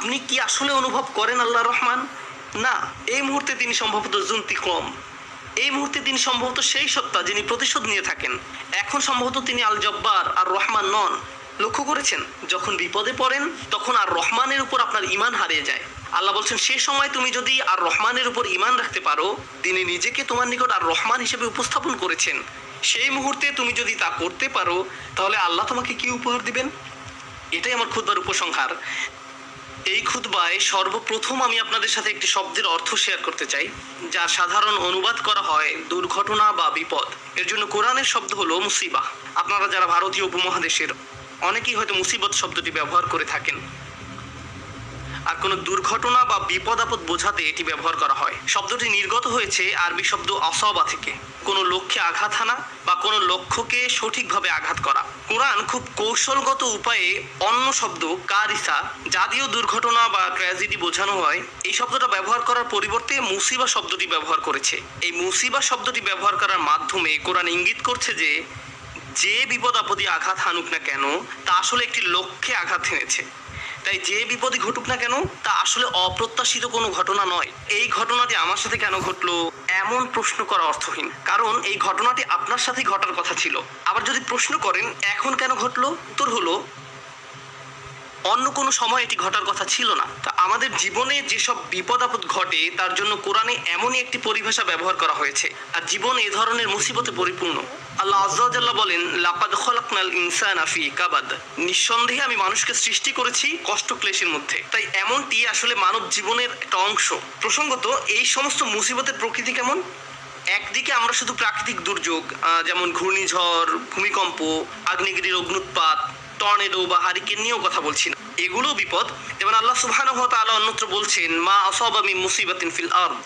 আপনি কি আসলে অনুভব করেন আল্লাহ রহমান? না, এই মুহূর্তে তিনি সম্ভবত জুন্তিকম, এই মুহূর্তে তিনি সম্ভবত সেই সত্তা যিনি প্রতিশোধ নিয়ে থাকেন। এখন সম্ভবত তিনি আল জব্বার আর রহমান নন। লক্ষ্য করেছেন, যখন বিপদে পড়েন তখন আর রহমানের উপর আপনার ঈমান হারিয়ে যায়। আল্লাহ বলছেন, সে সময় তুমি যদি আর রহমানের উপর ঈমান রাখতে পারো, তিনি নিজেকে তোমার নিকট আর রহমান হিসেবে উপস্থাপন করেছেন, সেই মুহূর্তে তুমি যদি তা করতে পারো, তাহলে আল্লাহ তোমাকে কি উপহার দিবেন? এটাই আমার খুতবার উপসংহার। এই খুতবায় সর্বপ্রথম আমি আপনাদের সাথে একটি শব্দের অর্থ শেয়ার করতে চাই, যার সাধারণ অনুবাদ করা হয় দুর্ঘটনা বা বিপদ। এর জন্য কোরআনের শব্দ হলো মুসিবা। আপনারা যারা ভারতীয় উপমহাদেশের, অনেকেই হয়তো মুসিবত শব্দটি ব্যবহার করে থাকেন। আর কোনো দুর্ঘটনা বা বিপদ আপদ বোঝাতে এটি ব্যবহার করা হয়। শব্দটি নির্গত হয়েছে আরবি শব্দ আসবা থেকে, কোনো লক্ষ্যে আঘাত হানা বা কোনো লক্ষ্যকে সঠিকভাবে আঘাত করা। কোরআন খুব কৌশলগত উপায়ে অন্য শব্দ কারিসা, যা দিয়েও দুর্ঘটনা বা ট্র্যাজেডি বোঝানো হয়, এই শব্দটা ব্যবহার করার পরিবর্তে মুসিবা শব্দটি ব্যবহার করেছে। এই মুসিবা শব্দটি ব্যবহার করার মাধ্যমে কোরআন ইঙ্গিত করছে যে যে বিপদ আপদে আঘাত হানুক না কেন, তা আসলে একটি লক্ষ্যে আঘাত হেনেছে। তাই যে বিপদই ঘটুক না কেন, তা আসলে অপ্রত্যাশিত কোনো ঘটনা নয়। এই ঘটনাটি আমার সাথে কেন ঘটলো, এমন প্রশ্ন করা অর্থহীন, কারণ এই ঘটনাটি আপনার সাথেই ঘটার কথা ছিল। আবার যদি প্রশ্ন করেন এখন কেন ঘটলো, উত্তর হলো অন্য কোনো সময় এটি ঘটার কথা ছিল না। তা আমাদের জীবনে যেসব বিপদ আপদ ঘটে তার জন্য কোরআনে এমনই একটি পরিভাষা ব্যবহার করা হয়েছে। আর জীবন এ ধরনের মুসিবতে পরিপূর্ণ। আল্লাহ আজ্জা ওয়া জাল্লা বলেন, লাকাদ খলাকনাল ইনসানা ফি কাবাদ, নিঃসন্দেহে আমি মানুষকে সৃষ্টি করেছি কষ্ট ক্লেশের মধ্যে। তাই এমনটি আসলে মানব জীবনের একটা অংশ। প্রসঙ্গত, এই সমস্ত মুসিবতের প্রকৃতি কেমন? একদিকে আমরা শুধু প্রাকৃতিক দুর্যোগ, যেমন ঘূর্ণিঝড়, ভূমিকম্প, আগ্নেয়গিরির অগ্নুৎপাত, টর্নেডো বা হারিকেন নিয়েও কথা বলছি না, এগুলো বিপদ। যেমন আল্লাহ সুবহানাহু ওয়া তাআলা অন্যত্র বলছেন, মা আসাবা মিন মুসিবাতিন ফিল আরদ,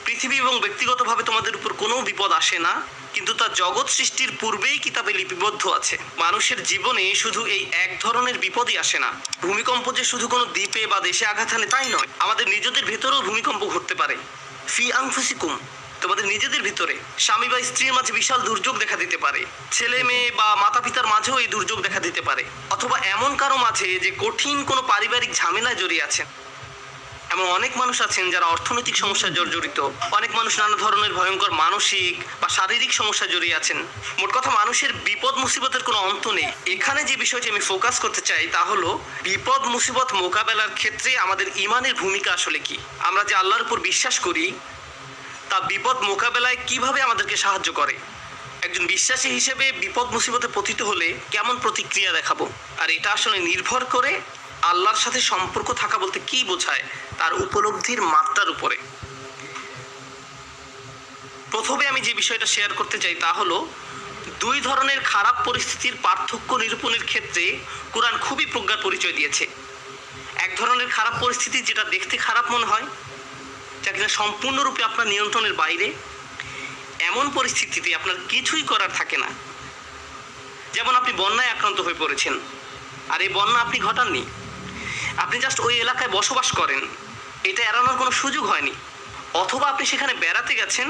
পৃথিবী এবং ব্যক্তিগতভাবে তোমাদের উপর কোনো বিপদ আসে না, কিন্তু তা জগৎ সৃষ্টির পূর্বেই কিতাবে লিপিবদ্ধ আছে। মানুষের জীবনে শুধু এই এক ধরনের বিপদই আসে না। ভূমিকম্প যে শুধু কোনো দ্বীপে বা দেশে আঘাত হানে তাই নয়, আমাদের নিজেদের ভেতরেও ভূমিকম্প ঘটতে পারে। ফি আনফুসিকুম, তোমাদের নিজেদের ভিতরে স্বামী বা স্ত্রীর মাঝে বিশাল দুর্যোগ দেখা দিতে পারে, ছেলে মেয়ে বা মাতা পিতার মাঝেও এই দুর্যোগ দেখা দিতে পারে, অথবা এমন কারো মাঝে যে কঠিন কোনো পারিবারিক ঝামেলায় জড়িয়ে আছেন। এমন অনেক মানুষ আছেন যারা অর্থনৈতিক সমস্যায় জর্জরিত, অনেক মানুষ নানা ধরনের ভয়ঙ্কর মানসিক বা শারীরিক সমস্যায় জড়িয়ে আছেন। মোট কথা, মানুষের বিপদ মুসিবতের কোনো অন্ত নেই। এখানে যে বিষয়টি আমি ফোকাস করতে চাই তা হলো বিপদ মুসিবত মোকাবেলার ক্ষেত্রে আমাদের ঈমানের ভূমিকা আসলে কি। আমরা যে আল্লাহর উপর বিশ্বাস করি তা বিপদ মোকাবেলায় কিভাবে আমাদেরকে সাহায্য করে। একজন বিশ্বাসী হিসেবে বিপদ মুসিবতে পতিত হলে কেমন প্রতিক্রিয়া দেখাবো, আর এটা আসলে নির্ভর করে আল্লাহর সাথে সম্পর্ক থাকা বলতে কি বোঝায় তার উপলব্ধির মাত্রার উপরে। প্রথমে আমি যে বিষয়টা শেয়ার করতে চাই তা হলো দুই ধরনের খারাপ পরিস্থিতির পার্থক্য নিরূপণের ক্ষেত্রে কোরআন খুবই প্রজ্ঞার পরিচয় দিয়েছে। এক ধরনের খারাপ পরিস্থিতি যেটা দেখতে খারাপ মনে হয়, যা কিনা সম্পূর্ণরূপে আপনার নিয়ন্ত্রণের বাইরে, এমন পরিস্থিতিতে আপনার কিছুই করার থাকে না। যেমন আপনি বন্যায় আক্রান্ত হয়ে পড়েছেন, আর এই বন্যা আপনি ঘটাননি, আপনি জাস্ট ওই এলাকায় বসবাস করেন, এটা এড়ানোর কোনো সুযোগ হয়নি। অথবা আপনি সেখানে বেড়াতে গেছেন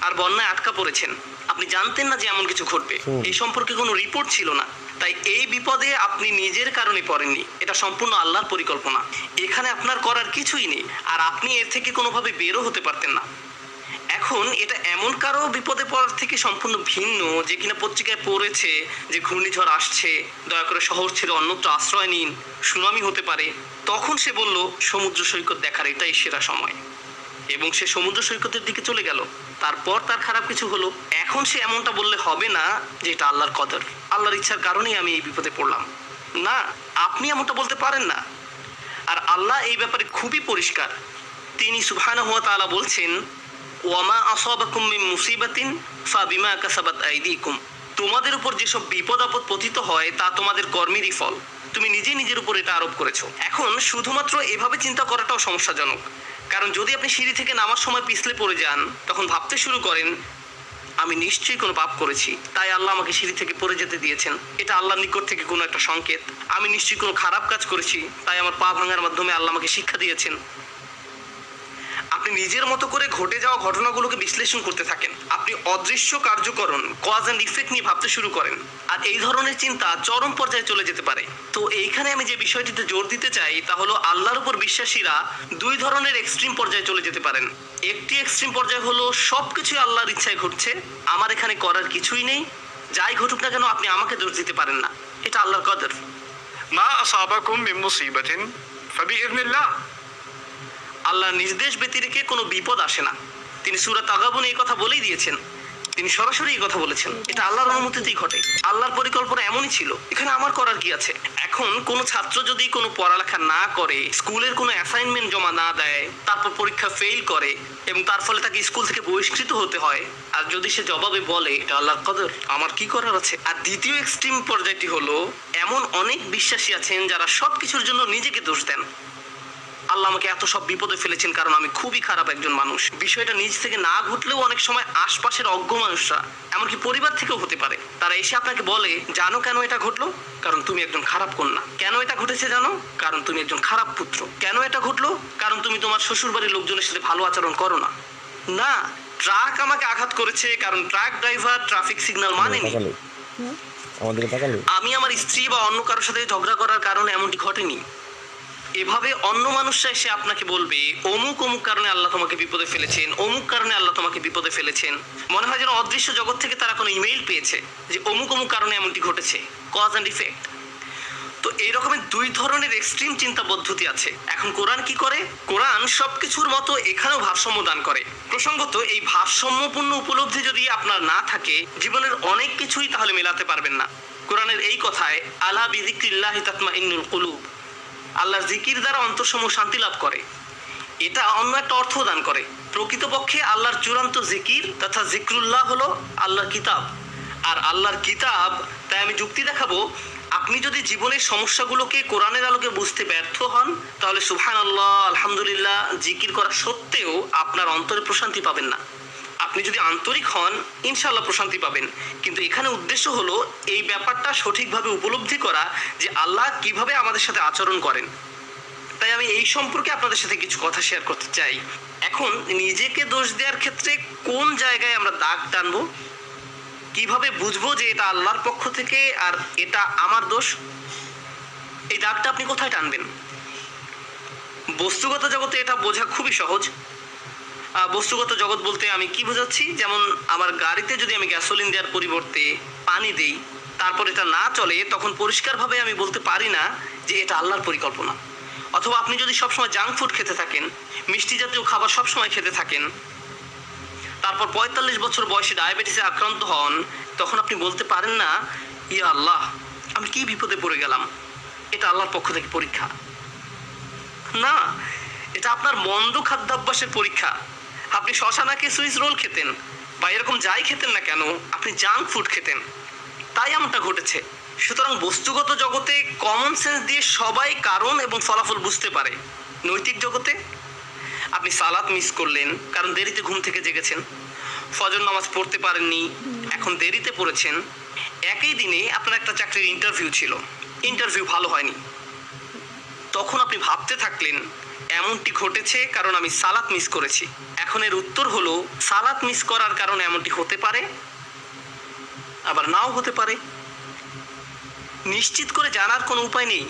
আর বন্যায় আটকা পড়েছেন, আপনি জানতেন না যে এমন কিছু ঘটবে, এই সম্পর্কে কোনো রিপোর্ট ছিল না। তাই এই বিপদে আপনি নিজের কারণে পড়েননি, এটা সম্পূর্ণ আল্লাহর পরিকল্পনা। এখানে আপনার করার কিছুই নেই, আর আপনি এর থেকে কোনোভাবে বেরও হতে পারতেন না। এখন এটা এমন কারো বিপদে পড়ার থেকে সম্পূর্ণ ভিন্ন যে কিনা পত্রিকায় পড়েছে যে ঘূর্ণিঝড় আসছে, দয়া করে শহর ছেড়ে অন্যত্র আশ্রয় নিন, সুনামি হতে পারে। তখন সে বলল সমুদ্র সৈকত দেখার এটাই সেরা সময়, এবং সে সমুদ্র সৈকতের দিকে চলে গেল। তারপর তার খারাপ কিছু হলো। এখন সে এমনটা বললে হবে না যে এটা আল্লাহর কদর, আল্লাহর ইচ্ছার কারণেই আমি এই বিপদে পড়লাম। না, আপনি এমনটা বলতে পারেন না। আর আল্লাহ এই ব্যাপারে খুবই পরিষ্কার। তিনি সুবহানাহু ওয়া তাআলা বলছেন, ওয়ামা আসাবাকুম মিন মুসিবাতিন ফাবিমা কাসাবাত আইদিকুম, তোমাদের উপর যেসব বিপদ আপদ পতিত হয় তা তোমাদের কর্মেরই ফল, তুমি নিজে নিজের উপর এটা আরোপ করেছো। এখন শুধুমাত্র এভাবে চিন্তা করাটাও সমস্যাজনক, কারণ যদি আপনি সিঁড়ি থেকে নামার সময় পিছলে পড়ে যান, তখন ভাবতে শুরু করেন আমি নিশ্চয়ই কোনো পাপ করেছি, তাই আল্লাহ আমাকে সিঁড়ি থেকে পড়ে যেতে দিয়েছেন, এটা আল্লাহর নিকট থেকে কোনো একটা সংকেত। আমি নিশ্চয়ই কোনো খারাপ কাজ করেছি, তাই আমার পা ভাঙার মাধ্যমে আল্লাহ আমাকে শিক্ষা দিয়েছেন। আপনি আপনি নিজের মতো করে ঘটে যাওয়া ঘটনাগুলোকে বিশ্লেষণ করতে থাকেন। আপনি অদৃশ্য কার্যকরণ কজ অ্যান্ড ইফেক্ট নিয়ে ভাবতে শুরু করেন, আর এই ধরনের চিন্তা চরম পর্যায়ে চলে যেতে পারে। তো এইখানে আমি যে বিষয়টিতে জোর দিতে চাই তা হলো আল্লাহর উপর বিশ্বাসীরা দুই ধরনের এক্সট্রিম পর্যায়ে চলে যেতে পারেন। একটি এক্সট্রিম পর্যায়ে হলো সবকিছুই আল্লাহর ইচ্ছায় ঘটছে, আমার এখানে করার কিছুই নেই, যাই ঘটুক না কেন আপনি আমাকে দোষ দিতে পারেন না, এটা আল্লাহর কদর। মা আসাবাকুম মিন মুসিবাতিন ফাবিইذনিল্লাহ। আল্লাহর নির্দেশ ব্যতিরেকে কোনো বিপদ আসে না। তিনি সূরা তাগাবুনে এই কথা বলেই দিয়েছেন, তিনি সরাসরি এই কথা বলেছেন, এটা আল্লাহর অনুমতিতেই ঘটে, আল্লাহর পরিকল্পনা এমনই ছিল, এখানে আমার করার কি আছে। এখন কোনো ছাত্র যদি কোনো পড়ালেখা না করে, স্কুলের কোনো অ্যাসাইনমেন্ট জমা না দেয়, তারপর পরীক্ষা ফেল করে এবং তার ফলে তাকে স্কুল থেকে বহিষ্কৃত হতে হয়, আর যদি সে জবাবে বলে এটা আল্লাহর কদর, আমার কি করার আছে। আর দ্বিতীয় এক্সট্রিম পর্যায়টি হলো এমন অনেক বিশ্বাসী আছেন যারা সব কিছুর জন্য নিজেকে দোষ দেন। আল্লাহ আমাকে এত সব বিপদে ফেলেছেন কারণ আমি খুবই খারাপ একজন মানুষ। বিষয়টা নিজ থেকে না ঘটলেও অনেক সময় আশপাশের অজ্ঞ মানুষরা, এমনকি পরিবার থেকেও হতে পারে, তারা এসে আপনাকে বলে জানো কেন এটা ঘটলো, কারণ তুমি একজন খারাপ কন্যা। কেন এটা ঘটেছে জানো, কারণ তুমি একজন খারাপ পুত্র। কেন এটা ঘটলো, কারণ তুমি তোমার শ্বশুর বাড়ির লোকজনের সাথে ভালো আচরণ করো না। না, ট্রাক আমাকে আঘাত করেছে কারণ ট্রাক ড্রাইভার ট্রাফিক সিগন্যাল মানেনি। আমি আমার স্ত্রী বা অন্য কারোর সাথে ঝগড়া করার কারণে এমনটি ঘটেনি। এভাবে অন্য মানুষরা এসে আপনাকে বলবে অমুক অমুক কারণে আল্লাহ তোমাকে বিপদে ফেলেছেন, অমুক কারণে আল্লাহ তোমাকে বিপদে ফেলেছেন। মনে হয় যেন অদৃশ্য জগৎ থেকে তারা কোনো ইমেইল পেয়েছে যে অমুক অমুক কারণে এমনটি ঘটেছে, কজ অ্যান্ড ইফেক্ট। তো এই রকমের দুই ধরনের এক্সট্রিম চিন্তা পদ্ধতি আছে। এখন কোরআন কি করে? কোরআন সবকিছুর মতো এখানেও ভারসাম্য দান করে। প্রসঙ্গত এই ভারসাম্যপূর্ণ উপলব্ধি যদি আপনার না থাকে, জীবনের অনেক কিছুই তাহলে মেলাতে পারবেন না। কোরআনের এই কথায় আলা বিযিকরিল্লাহি তাতমাইন্নুল কুলুব, আল্লাহর জিকির দ্বারা অন্তরসমূহ শান্তি লাভ করে, এটা অন্য একটা অর্থ দান করে। প্রকৃতপক্ষে আল্লাহর চূড়ান্ত জিকির তথা জিক্রুল্লাহ হলো আল্লাহর কিতাব, আর আল্লাহর কিতাব, তাই আমি যুক্তি দেখাবো, আপনি যদি জীবনের সমস্যাগুলোকে কোরআনের আলোকে বুঝতে ব্যর্থ হন, তাহলে সুবহানাল্লাহ আলহামদুলিল্লাহ জিকির করা সত্ত্বেও আপনার অন্তরে প্রশান্তি পাবেন না। আপনি যদি আন্তরিক হন ইনশাআল্লাহ প্রশান্তি পাবেন, কিন্তু এখানে উদ্দেশ্য হলো এই ব্যাপারটা সঠিকভাবে উপলব্ধি করা যে আল্লাহ কিভাবে আমাদের সাথে আচরণ করেন। তাই আমি এই সম্পর্কে আপনাদের সাথে কিছু কথা শেয়ার করতে চাই। এখন নিজেকে দোষ দেওয়ার ক্ষেত্রে কোন জায়গায় আমরা দাগ টানবো, কিভাবে বুঝবো যে এটা আল্লাহর পক্ষ থেকে আর এটা আমার দোষ, এই দাগটা আপনি কোথায় টানবেন? বস্তুগত জগতে এটা বোঝা খুবই সহজ। বস্তুগত জগৎ বলতে আমি কি বোঝাচ্ছি, যেমন আমার গাড়িতে যদি আমি গ্যাসোলিন দেওয়ার পরিবর্তে পানি দেই, তারপর এটা না চলে, তখন পরিষ্কারভাবে আমি বলতে পারি না যে এটা আল্লাহর পরিকল্পনা। অথবা আপনি যদি সবসময় জাঙ্ক ফুড খেতে থাকেন, মিষ্টি জাতীয় খাবার সবসময় খেতে থাকেন, তারপর 45 বছর বয়সে ডায়াবেটিসে আক্রান্ত হন, তখন আপনি বলতে পারেন না ইয়া আল্লাহ আমি কি বিপদে পড়ে গেলাম, এটা আল্লাহর পক্ষ থেকে পরীক্ষা। না, এটা আপনার মন্দ খাদ্যাভ্যাসের পরীক্ষা। আপনি শশা নাকি সুইস রোল খেতেন বা এরকম যাই খেতেন না কেন, আপনি জাঙ্ক ফুড খেতেন, তাই এমনটা ঘটেছে। সুতরাং বস্তুগত জগতে কমন সেন্স দিয়ে সবাই কারণ এবং ফলাফল বুঝতে পারে। নৈতিক জগতে আপনি সালাত মিস করলেন কারণ দেরিতে ঘুম থেকে জেগেছেন, ফজর নামাজ পড়তে পারেননি, এখন দেরিতে পড়েছেন। একই দিনে আপনার একটা চাকরির ইন্টারভিউ ছিল, ইন্টারভিউ ভালো হয়নি, তখন আপনি ভাবতে থাকলেন এমনটি ঘটেছে কারণ আমি সালাত মিস করেছি। এখন এর উত্তর হলো সালাত মিস করার কারণে এমনটি হতে পারে, আবার নাও হতে পারে। নিশ্চিত করে জানার কোনো উপায় নেই।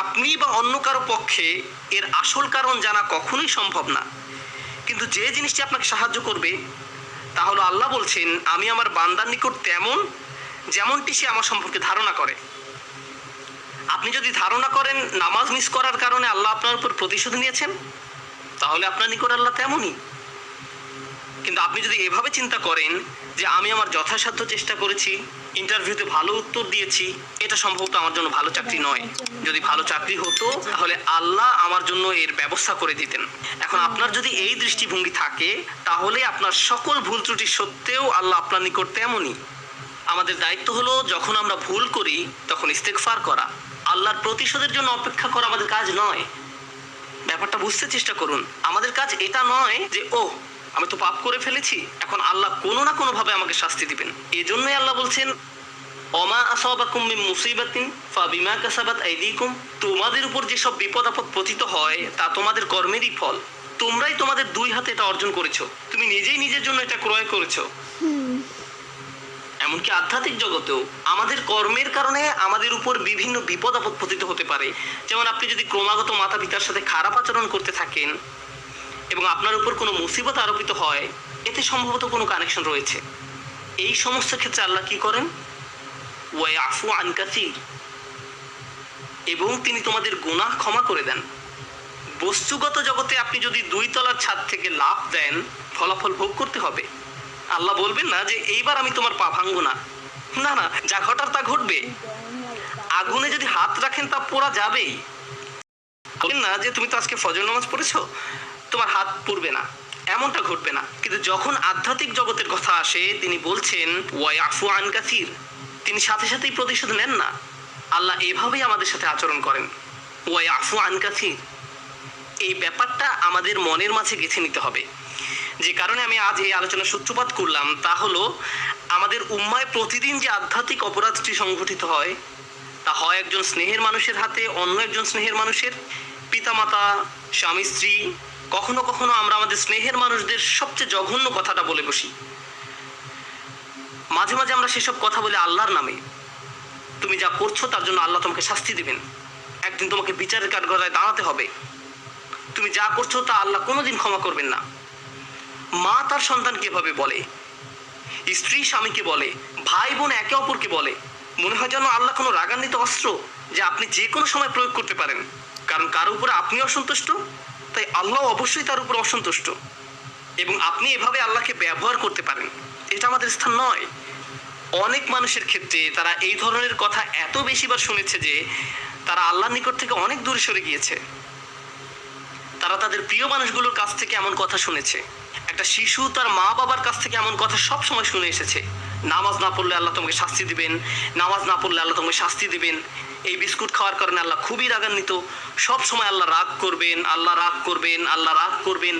আপনি বা অন্য কারো পক্ষে এর আসল কারণ জানা কখনোই সম্ভব না, কিন্তু যে জিনিসটি আপনাকে সাহায্য করবে তা হলো আল্লাহ বলছেন আমি আমার বান্দার নিকট তেমন যেমনটি সে আমার সম্পর্কে ধারণা করে। আপনি যদি ধারণা করেন নামাজ মিস করার কারণে আল্লাহ আপনার উপর প্রতিশোধ নিয়েছেন, তাহলে আপনার নিকট আল্লাহ তেমনই। কিন্তু আপনি যদি এভাবে চিন্তা করেন যে আমি আমার যথাসাধ্য চেষ্টা করেছি, ইন্টারভিউতে ভালো উত্তর দিয়েছি, এটা সম্ভবত আমার জন্য ভালো চাকরি নয়, যদি ভালো চাকরি হতো তাহলে আল্লাহ আমার জন্য এর ব্যবস্থা করে দিতেন। এখন আপনার যদি এই দৃষ্টিভঙ্গি থাকে, তাহলে আপনার সকল ভুল ত্রুটি সত্ত্বেও আল্লাহ আপনার নিকট তেমনই। আমাদের দায়িত্ব হলো যখন আমরা ভুল করি তখন ইস্তেগফার করা, আল্লাহর প্রতিশোধের জন্য অপেক্ষা করা আমাদের কাজ নয়। ব্যাপারটা বুঝতে চেষ্টা করুন, আমাদের কাজ এটা নয় যে ও আমি তো পাপ করে ফেলেছি, এখন আল্লাহ কোনো না কোনো ভাবে আমাকে শাস্তি দিবেন। এজন্যই আল্লাহ বলছেন ওমা আসাবাকুম মিন মুসিবাতিন ফাবিমা কাসাবাত আইদিকুম, তোমাদের উপর যেসব বিপদ আপদ পতিত হয় তা তোমাদের কর্মেরই ফল। তোমরাই তোমাদের দুই হাতে এটা অর্জন করেছো, তুমি নিজেই নিজের জন্য এটা ক্রয় করেছো। এমনকি আধ্যাত্মিক জগতেও আমাদের কর্মের কারণে আমাদের উপর বিভিন্ন বিপদ আপদ পতিত হতে পারে। যেমন আপনি যদি ক্রমাগত মাতা পিতার সাথে খারাপ আচরণ করতে থাকেন এবং আপনার উপর কোনো মুসিবত আরোপিত হয়, এতে সম্ভবত কোনো কানেকশন রয়েছে। এই সমস্ত ক্ষেত্রে আল্লাহ কি করেন? ওয়াইফু আন কাসীর, এবং তিনি তোমাদের গুনাহ ক্ষমা করে দেন। বস্তুগত জগতে আপনি যদি 2 তলার ছাদ থেকে লাফ দেন, ফলাফল ভোগ করতে হবে। আল্লাহ বলবেন না যে এইবার আমি তোমার পা ভাঙবো না, না না, যা ঘটার তা ঘটবে। আগুনে যদি হাত রাখেন তা পোড়া যাবেই। বলবেন না যে তুমি তো আজকে ফজর নামাজ পড়েছো, তোমার হাত পুড়বে না, এমনটা ঘটবে না। কিন্তু যখন আধ্যাত্মিক জগতের কথা আসে, তিনি বলছেন ওয়াইফু আন কাসীর, তিনি সাথে সাথেই প্রতিশোধ নেন না। আল্লাহ এভাবেই আমাদের সাথে আচরণ করেন, ওয়াইফু আন কাসীর। এই ব্যাপারটা আমাদের মনের মাঝে গেঁথে নিতে হবে। যে কারণে আমি আজ এই আলোচনার সূত্রপাত করলাম তা হলো, আমাদের উম্মায় প্রতিদিন যে আধ্যাত্মিক অপরাধটি সংঘটিত হয়, তা হয় একজন স্নেহের মানুষের হাতে অন্য একজন স্নেহের মানুষের, পিতামাতা, স্বামী স্ত্রী। কখনো কখনো আমরা আমাদের স্নেহের মানুষদের সবচেয়ে জঘন্য কথাটা বলে বসি। মাঝে মাঝে আমরা সেসব কথা বলে আল্লাহর নামে। তুমি যা করছো তার জন্য আল্লাহ তোমাকে শাস্তি দিবেন, একদিন তোমাকে বিচারের কাঠগড়ায় দাঁড়াতে হবে। তুমি যা করছো তা আল্লাহ কোনোদিন ক্ষমা করবেন না। মা তার সন্তানকে এভাবে বলে, স্ত্রী স্বামীকে বলে, ভাই বোন একে অপরকে বলে। মনে হয় যেন আল্লাহ কোনো রাগান্বিত অস্ত্র যে আপনি যে কোনো সময় প্রয়োগ করতে পারেন। কারণ কারো উপরে আপনি অসন্তুষ্ট, তাই আল্লাহ অবশ্যই তার উপর অসন্তুষ্ট, এবং আপনি এভাবে আল্লাহকে ব্যবহার করতে পারেন। এটা আমাদের স্থান নয়। অনেক মানুষের ক্ষেত্রে তারা এই ধরনের কথা এত বেশিবার শুনেছে যে তারা আল্লাহর নিকট থেকে অনেক দূরে সরে গিয়েছে। তারা তাদের প্রিয় মানুষগুলোর কাছ থেকে এমন কথা শুনেছে। একটা শিশু তার মা বাবার কাছ থেকে এমন কথা সব সময় শুনে এসেছে, নামাজ না পড়লে আল্লাহ তোমাকে শাস্তি দিবেন, নামাজ না পড়লে আল্লাহ তোমাকে শাস্তি দিবেন, এই বিস্কুট খাওয়ার কারণে আল্লাহ খুবই রাগান্বিত, সব সময় আল্লাহ রাগ করবেন, আল্লাহ রাগ করবেন, আল্লাহ রাগ করবেন।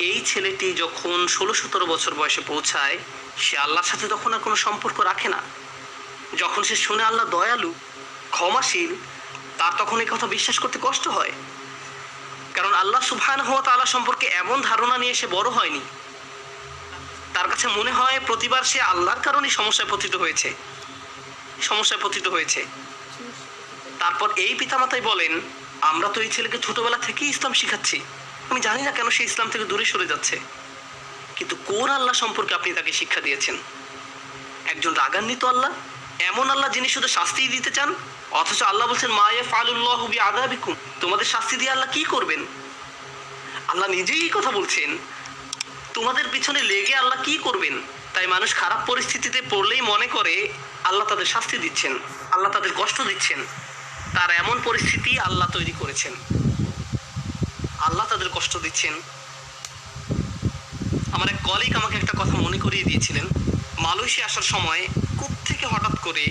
এই ছেলেটি যখন 16-17 বছর বয়সে পৌঁছায়, সে আল্লাহর সাথে তখন আর কোনো সম্পর্ক রাখে না। যখন সে শুনে আল্লাহ দয়ালু, ক্ষমাশীল, তার তখন এই কথা বিশ্বাস করতে কষ্ট হয়। কারণ আল্লাহ সুবহানাহু ওয়া তাআলা সম্পর্কে এমন ধারণা নিয়ে সে বড় হয়নি। তার কাছে মনে হয় প্রতিবার সে আল্লাহর কারণেই সমস্যায় পতিত হয়েছে। তারপর এই পিতামাতাই বলেন, আমরা তো এই ছেলেকে ছোটবেলা থেকেই ইসলাম শিখাচ্ছি, আমি জানি না কেন সে ইসলাম থেকে দূরে সরে যাচ্ছে। কিন্তু কোন আল্লাহ সম্পর্কে আপনি তাকে শিক্ষা দিয়েছেন? একজন রাগান্বিত আল্লাহ, এমন আল্লাহ যিনি শুধু শাস্তিই দিতে চান। অথচ আল্লাহ বলছেন মা ইয়াফআলুল্লাহু বিআযাবিকুম, তোমাদের শাস্তি দিয়ে আল্লাহ কি করবেন? আল্লাহ নিজেই এই কথা বলছেন, তোমাদের পিছনে লেগে আল্লাহ কি করবেন? তাই মানুষ খারাপ পরিস্থিতিতে পড়লেই মনে করে আল্লাহ তাদের শাস্তি দিচ্ছেন, আল্লাহ তাদের কষ্ট দিচ্ছেন। তার এমন পরিস্থিতি আল্লাহ তৈরি করেছেন, আল্লাহ তাদের কষ্ট দিচ্ছেন। আমার এক কলিগ আমাকে একটা কথা মনে করিয়ে দিয়েছিলেন। মালয়েশিয়া আসার সময় কোত্থেকে হঠাৎ করে,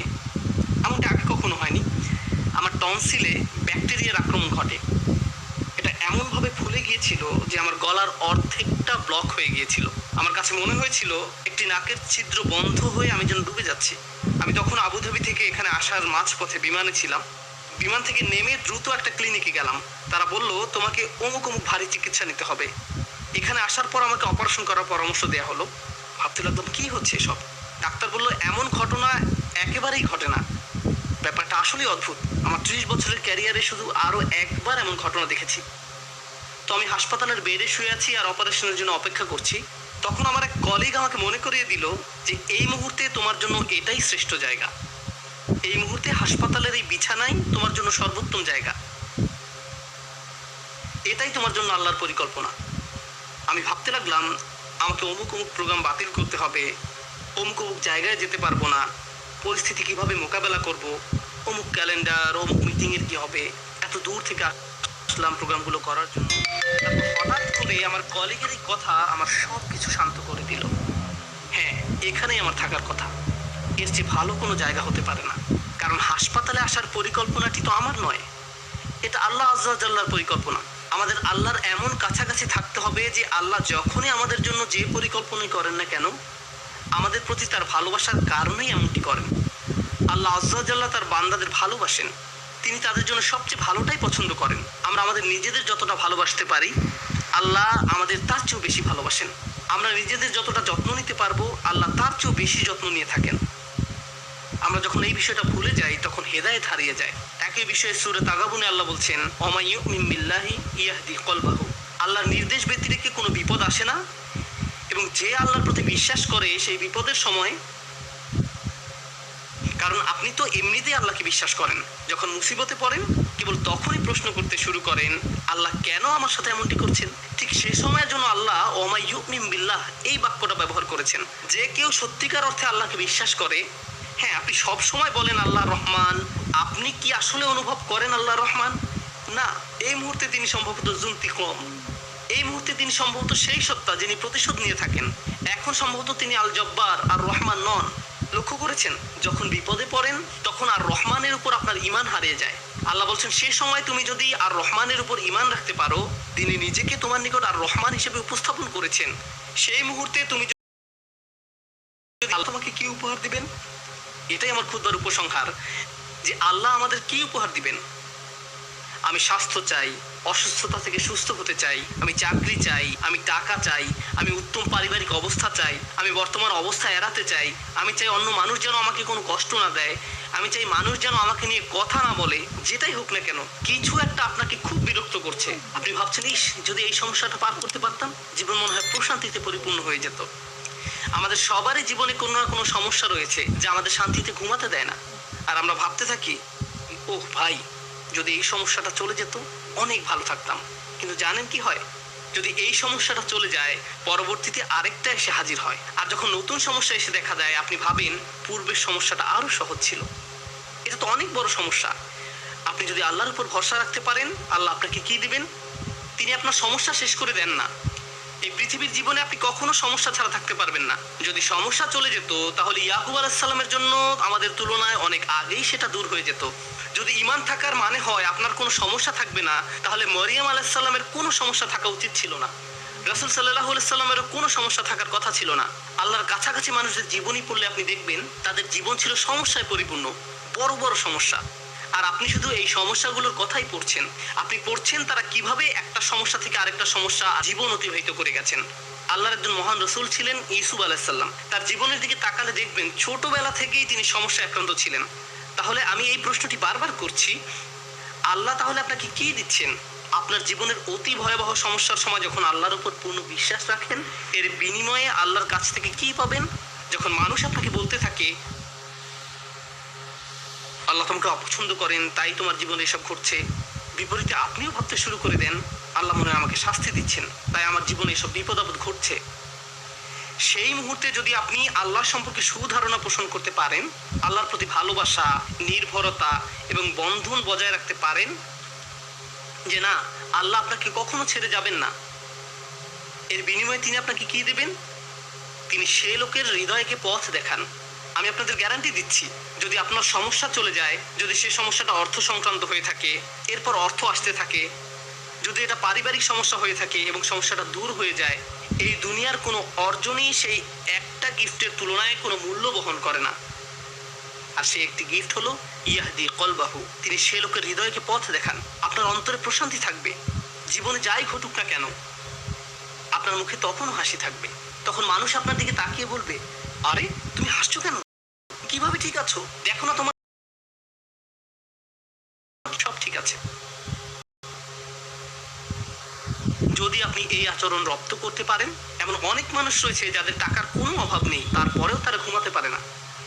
এমনটা আগে কখনো হয়নি, আমার টনসিলে ব্যাকটেরিয়ার আক্রমণ ঘটে। এটা এমনভাবে ফুলে গিয়েছিল যে আমার গলার অর্ধেকটা ব্লক হয়ে গিয়েছিল। আমার কাছে মনে হয়েছিল একটি নাকের ছিদ্র বন্ধ হয়ে আমি যেন ডুবে যাচ্ছি। আমি তখন আবুধাবি থেকে এখানে আসার মাঝপথে বিমানে ছিলাম। বিমান থেকে নেমে দ্রুত একটা ক্লিনিকে গেলাম। তারা বলল তোমাকে অমুক অমুক ভারী চিকিৎসা নিতে হবে। এখানে আসার পর আমাকে অপারেশন করার পরামর্শ দেওয়া হলো। ভাবতে লাগলাম কি হচ্ছে এসব। ডাক্তার বলল এমন ঘটনা একেবারেই ঘটে না। ব্যাপারটা আসলেই অদ্ভুত। আমার 30 বছরের ক্যারিয়ারে শুধু আরও একবার এমন ঘটনা দেখেছি। তো আমি হাসপাতালের বেডে শুয়ে আছি আর অপারেশনের জন্য অপেক্ষা করছি। তখন আমার এক কলিগ আমাকে মনে করিয়ে দিল যে এই মুহূর্তে তোমার জন্য এটাই শ্রেষ্ঠ জায়গা। এই মুহূর্তে হাসপাতালের এই বিছানাই তোমার জন্য সর্বোত্তম জায়গা। এটাই তোমার জন্য আল্লাহর পরিকল্পনা। আমি ভাবতে লাগলাম আমাকে অমুক অমুক প্রোগ্রাম বাতিল করতে হবে, অমুক অমুক জায়গায় যেতে পারবো না, পরিস্থিতি কিভাবে মোকাবেলা করব, অমুক ক্যালেন্ডার, অমুক মিটিংয়ের কি হবে। এত দূর থেকে আসলাম প্রোগ্রামগুলো করার জন্য। তারপর হঠাৎ করে আমার কলিগের এই কথা আমার সব কিছু শান্ত করে দিল। হ্যাঁ, এখানেই আমার থাকার কথা। এর চেয়ে ভালো কোনো জায়গা হতে পারে না। কারণ হাসপাতালে আসার পরিকল্পনাটি তো আমার নয়, এটা আল্লাহ আজ্জা ওয়া জাল্লার পরিকল্পনা। আমাদের আল্লাহর এমন কাছাকাছি থাকতে হবে যে আল্লাহ যখনই আমাদের জন্য যে পরিকল্পনাই করেন না কেন, আমাদের প্রতি তার ভালোবাসার কারণেই এমনটি করেন। আল্লাহ আজ্জা ওয়া জাল্লা তার বান্দাদের ভালোবাসেন, তিনি তাদের জন্য সবচেয়ে ভালোটাই পছন্দ করেন। আমরা আমাদের নিজেদের যতটা ভালোবাসতে পারি, আল্লাহ আমাদের তার চেয়েও বেশি ভালোবাসেন। আমরা নিজেদের যতটা যত্ন নিতে পারবো আল্লাহ তার চেয়েও বেশি যত্ন নিয়ে থাকেন। আমরা যখন এই বিষয়টা ভুলে যাই তখন হেদায়েত হারিয়ে যায়। একই বিষয়ে সূরা তাগাবুনে আল্লাহ বলছেন, ওয়া ইউমিন বিল্লাহি ইয়াহদি কলবাহু। আল্লাহর নির্দেশ ব্যতিরেকে কোনো বিপদ আসে না, এবং যে আল্লাহর প্রতি বিশ্বাস করে সেই বিপদের সময়, কারণ আপনি তো এমনিতেই আল্লাহকে বিশ্বাস করেন, যখন মুসিবতে পড়েন কেবল তখনই প্রশ্ন করতে শুরু করেন, আল্লাহ কেন আমার সাথে এমনটি করছেন। ঠিক সে সময়ের জন্য আল্লাহ ওয়া ইউমিন বিল্লাহ এই বাক্যটা ব্যবহার করেছেন। যে কেউ সত্যিকার অর্থে আল্লাহকে বিশ্বাস করে, হ্যাঁ, আপনি সব সময় বলেন আল্লাহ রহমান, আপনি কি আসলে অনুভব করেন আল্লাহ রহমান? না, এই মুহূর্তে তিনি সম্ভবত যুন্তিকম। এই মুহূর্তে তিনি সম্ভবত সেই সত্তা যিনি প্রতিশোধ নিয়ে থাকেন। এখন সম্ভবত তিনি আল জব্বার আর রহমান নন। লক্ষ্য করেছেন, যখন বিপদে পড়েন তখন আর রহমানের উপর আপনার ঈমান হারিয়ে যায়। আল্লাহ বলছেন, সে সময় তুমি যদি আর রহমানের উপর ঈমান রাখতে পারো, তিনি নিজেকে তোমার নিকট আর রহমান হিসেবে উপস্থাপন করেছেন। সেই মুহূর্তে তুমি আল্লাহ তোমাকে কি উপহার দিবেন? এটাই আমার খুতবার উপসংহার, যে আল্লাহ আমাদের কি উপহার দিবেন। আমি স্বাস্থ্য চাই, অসুস্থতা থেকে সুস্থ হতে চাই, আমি চাকরি চাই, আমি টাকা চাই, আমি উত্তম পারিবারিক অবস্থা চাই, আমি বর্তমান অবস্থা এড়াতে চাই, আমি চাই অন্য মানুষ যেন আমাকে কোনো কষ্ট না দেয়, আমি চাই মানুষ যেন আমাকে নিয়ে কথা না বলে। যেটাই হোক না কেন, কিছু একটা আপনাকে খুব বিরক্ত করছে। আপনি ভাবছেন, ইস, যদি এই সমস্যাটা পার করতে পারতাম, জীবন মনে হয় প্রশান্তিতে পরিপূর্ণ হয়ে যেত। আমাদের সবারই জীবনে কোনো না কোনো সমস্যা রয়েছে যা আমাদের শান্তিতে ঘুমাতে দেয় না। আর আমরা ভাবতে থাকি, ওহ ভাই, যদি এই সমস্যাটা চলে যেত অনেক ভালো থাকতাম। কিন্তু জানেন কি হয়? যদি এই সমস্যাটা চলে যায়, পরবর্তীতে আরেকটা এসে হাজির হয়। আর যখন নতুন সমস্যা এসে দেখা দেয়, আপনি ভাবেন পূর্বের সমস্যাটা আরো সহজ ছিল। এটা তো অনেক বড় সমস্যা। আপনি যদি আল্লাহর উপর ভরসা রাখতে পারেন, আল্লাহ আপনাকে কি দিবেন? তিনি আপনার সমস্যা শেষ করে দেন না। এই পৃথিবীর জীবনে আপনি কখনো সমস্যা ছাড়া থাকতে পারবেন না। যদি সমস্যা চলে যেত, তাহলে ইয়াকুব আলাইহিস সালামের জন্য আমাদের তুলনায় অনেক আগেই সেটা দূর হয়ে যেত। যদি ঈমান থাকার মানে হয় আপনার কোনো সমস্যা থাকবে না, তাহলে মরিয়ম আলাইহিস সালামের কোনো সমস্যা থাকা উচিত ছিল না। রাসূল সাল্লাল্লাহু আলাইহি সাল্লামেরও কোনো সমস্যা থাকার কথা ছিল না। আল্লাহর কাছাকাছি মানুষদের জীবনী পড়লে আপনি দেখবেন তাদের জীবন ছিল সমস্যায় পরিপূর্ণ, বড় বড় সমস্যা। আর আপনি শুধু এই সমস্যাগুলোর কথাই পড়ছেন। আপনি পড়ছেন তারা কিভাবে একটা সমস্যা থেকে আরেকটা সমস্যা জীবন অতিবাহিত করে গেছেন। আল্লাহর একজন মহান রসুল ছিলেন ইউসুফ আলাইহিস সালাম। তার জীবনের দিকে তাকালে দেখবেন ছোটবেলা থেকেই তিনি সমস্যায় আক্রান্ত ছিলেন। তাহলে আমি এই প্রশ্নটি বারবার করছি, আল্লাহ তাহলে আপনাকে কি দিচ্ছেন? আপনার জীবনের অতি ভয়াবহ সমস্যার সময় যখন আল্লাহর উপর পূর্ণ বিশ্বাস রাখেন, এর বিনিময়ে আল্লাহর কাছ থেকে কি পাবেন? যখন মানুষ আপনাকে বলতে থাকে আল্লাহ তোমাকে অপছন্দ করেন, তাই তোমার জীবনে এসব ঘটছে, বিপরীতে আপনিও ভাবতে শুরু করে দেন, আল্লাহ মনে হয় আমাকে শাস্তি দিচ্ছেন, তাই আমার জীবনে এসব বিপদ আপদ ঘটছে। সেই মুহূর্তে যদি আপনি আল্লাহ সম্পর্কে সুধারণা পোষণ করতে পারেন, আল্লাহর প্রতি ভালোবাসা, নির্ভরতা এবং বন্ধন বজায় রাখতে পারেন, যে না, আল্লাহ আপনাকে কখনো ছেড়ে যাবেন না, এর বিনিময়ে তিনি আপনাকে কি দেবেন? তিনি সে লোকের হৃদয়কে পথ দেখান। আমি আপনাদের গ্যারান্টি দিচ্ছি, যদি আপনার সমস্যা চলে যায়, যদি সে সমস্যাটা অর্থ সংক্রান্ত হয়ে থাকে, এরপর অর্থ আসতে থাকে, যদি এটা পারিবারিক সমস্যা হয়ে থাকে এবং সমস্যাটা দূর হয়ে যায়, এই দুনিয়ার কোনো অর্জনই সেই একটা গিফটের তুলনায় কোনো মূল্য বহন করে না। আর সে একটি গিফট হলো ইয়াহদি কলবাহু। তিনি সে লোকের হৃদয়কে পথ দেখান। আপনার অন্তরে প্রশান্তি থাকবে। জীবনে যাই ঘটুক না কেন, আপনার মুখে তখনও হাসি থাকবে। তখন মানুষ আপনার দিকে তাকিয়ে বলবে, আরে তুমি হাসছো কেন? কিভাবে ঠিক আছো? দেখো না তোমার সব ঠিক আছে। যদি আপনি এই আচরণ রপ্ত করতে পারেন, এমন অনেক মানুষ রয়েছে যাদের টাকার কোনো অভাব নেই, তারপরেও তারা ঘুমাতে পারে না।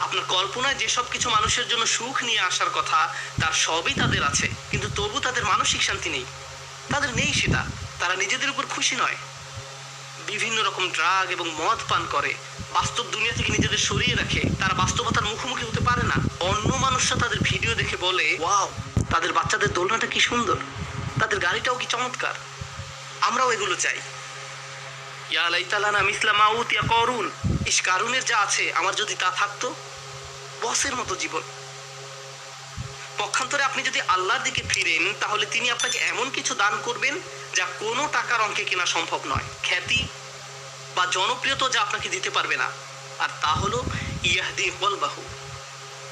আপনার কল্পনায় যেসব কিছু মানুষের জন্য সুখ নিয়ে আসার কথা, তার সবই তাদের আছে, কিন্তু তবু তাদের মানসিক শান্তি নেই। তাদের নেই সেটা। তারা নিজেদের উপর খুশি নয়, বিভিন্ন রকম ড্রাগ এবং মদ পান করে, বাস্তব দুনিয়া থেকে নিজেদের সরিয়ে রাখে। তারা বাস্তবতার মুখোমুখি হতে পারে না। অন্য মানুষরা তাদের ভিডিও দেখে বলে, ওয়াও, তাদের বাচ্চাদের দোলনাটা কি সুন্দর, তাদের গাড়িটাও কি চমৎকার, আমরাও এগুলো চাই। ইয়া লাইতালানা মিসলা মা উতিয়া করুন, ইস, কারুনের যা আছে আমার যদি তা থাকতো। বসের মতো জীবন। পক্ষান্তরে আপনি যদি আল্লাহর দিকে ফিরেন, তাহলে তিনি আপনাকে এমন কিছু দান করবেন যা কোনো টাকার অঙ্কে কেনা সম্ভব নয়। খ্যাতি বা জনপ্রিয়তা যা আপনাকে দিতে পারবে না। আর তা হলো ইয়াহদি কলবাহু।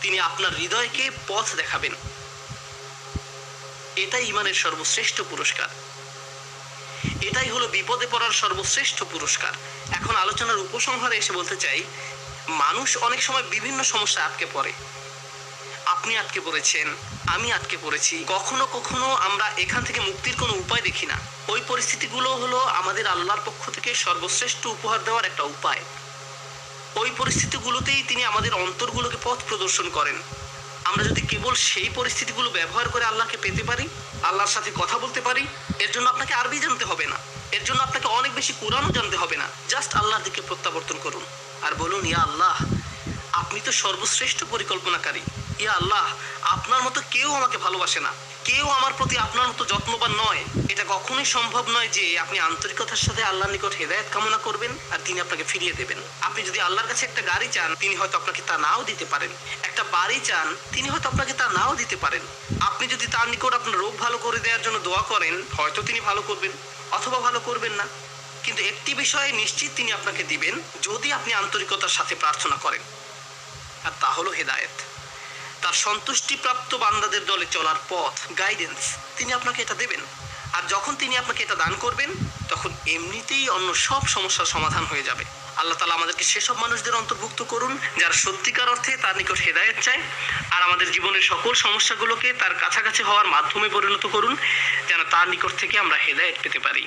তিনি আপনার হৃদয়কে পথ দেখাবেন। এটাই ঈমানের সর্বশ্রেষ্ঠ পুরস্কার। এটাই হলো বিপদে পড়ার সর্বশ্রেষ্ঠ পুরস্কার। এখন আলোচনার উপসংহারে এসে বলতে চাই, মানুষ অনেক সময় বিভিন্ন সমস্যা আটকে পড়ে। আপনি আটকে পড়েছেন, আমি আটকে পড়েছি। কখনো কখনো আমরা এখান থেকে মুক্তির কোনো উপায় দেখি না। ওই পরিস্থিতিগুলো হলো আমাদের আল্লাহর পক্ষ থেকে সর্বশ্রেষ্ঠ উপহার দেওয়ার একটা উপায়। ওই পরিস্থিতিগুলোতেই তিনি আমাদের অন্তরগুলোকে পথ প্রদর্শন করেন। আমরা যদি কেবল সেই পরিস্থিতিগুলো ব্যবহার করে আল্লাহকে পেতে পারি, আল্লাহর সাথে কথা বলতে পারি, এর জন্য আপনাকে আরবি জানতে হবে না, এর জন্য আপনাকে অনেক বেশি কোরআনও জানতে হবে না। জাস্ট আল্লাহর দিকে প্রত্যাবর্তন করুন আর বলুন, ইয়া আল্লাহ, আপনি তো সর্বশ্রেষ্ঠ পরিকল্পনাকারী। ইয়া আল্লাহ, আপনার মতো কেউ আমাকে ভালোবাসে না, কেউ আমার প্রতি আপনার মতো যত্নবান নয়। এটা কখনোই সম্ভব নয় যে আপনি আন্তরিকতার সাথে আল্লাহর নিকট হেদায়েত কামনা করবেন আর তিনি আপনাকে ফিরিয়ে দেবেন। আপনি যদি আল্লাহর কাছে একটা গাড়ি চান, তিনি হয়তো আপনাকে তা নাও দিতে পারেন। একটা বাড়ি চান, তিনি হয়তো আপনাকে তা নাও দিতে পারেন। আপনি যদি তার নিকট আপনার রোগ ভালো করে দেওয়ার জন্য দোয়া করেন, হয়তো তিনি ভালো করবেন অথবা ভালো করবেন না। কিন্তু একটি বিষয়ে নিশ্চিত তিনি আপনাকে দিবেন, যদি আপনি আন্তরিকতার সাথে প্রার্থনা করেন, আর তা হলো হেদায়েত। তার সন্তুষ্টিপ্রাপ্ত বান্দাদের দলে চলার পথ, গাইডেন্স, তিনি আপনাকে এটা দেবেন। আর যখন তিনি আপনাকে এটা দান করবেন, তখন এমনিতেই অন্য সব সমস্যার সমাধান হয়ে যাবে। আল্লাহ তাআলা আমাদেরকে সেসব মানুষদের অন্তর্ভুক্ত করুন যারা সত্যিকার অর্থে তার নিকট হেদায়েত চায়, আর আমাদের জীবনের সকল সমস্যাগুলোকে তার কাছাকাছি হওয়ার মাধ্যমে পরিণত করুন, যেন তার নিকট থেকে আমরা হেদায়েত পেতে পারি।